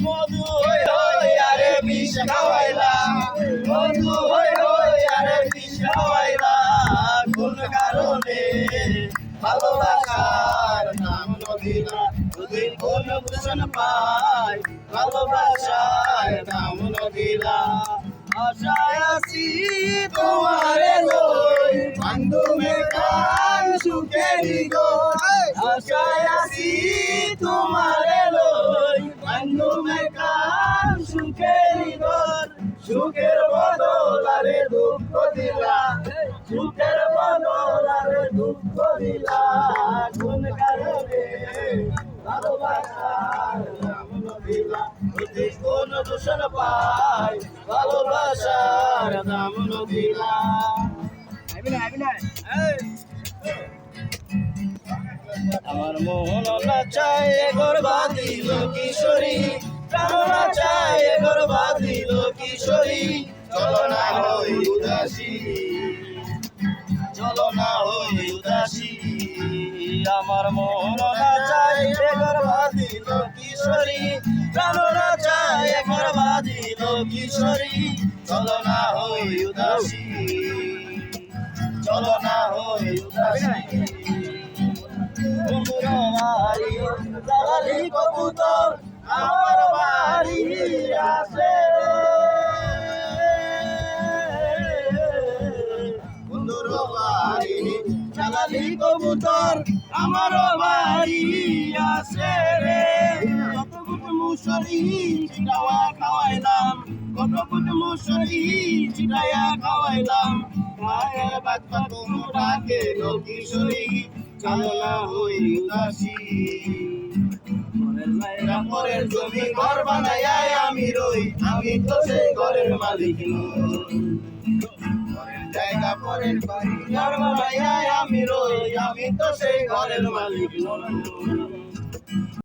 মধু হই হই আরে বিষ খাওয়াইলা মধু হই হই আরে বিষ খাওয়াইলা কোন কারণে ভালোবাসার নাম নদীলা যদি কোন ভূষণ পাই ভালোবাসার নাম নদীলা আশায় আছি তোমারে লই বান্ধুমের কান সুখেরি গো আশায় আছি তোমারে লই বান্ধুমের কান সুখেরি গো সুখের বদলারে দুঃখ দিলা সুখের বদলারে দুঃখ দিলা কোন কারণে ভালোবাসার নাম নদীলা যদি কোন দূষণ পাই ভালোবাসার নাম নদীলা আমার মোহন নাচায় গর্বাদিল কিশোরী প্রাণ নাচায় গর্বাদিল কিশোরী চলো না হই উদাসী চলো না হই উদাসী আমার মোহন নাচায় গর্বাদিল কিশোরী প্রাণ নাচায় গর্বাদিল কিশোরী চলো না হই উদাসী চলো না হই উদাসী বাড়ি দালালি কবুতর আমার বাড়ি আসে বন্ধুর বাড়ি দালালি কবুতর আমার বাড়ি আসে রে কত কুট মুসরি চিটাওয়া খাওয়াইলাম কত কুট মুসরি চিটাইয়া খাওয়াইলাম মায়ের বাচ্চা তোমরা কে কিশোরী চলো না হই উদাসী পরের জমি ঘর বানায় আমি রই আমি তো সেই ঘরের মালিক নই পরের জায়গা পরের বাড়ি ঘর বানায় আমি রই আমি তো সেই ঘরের মালিক নই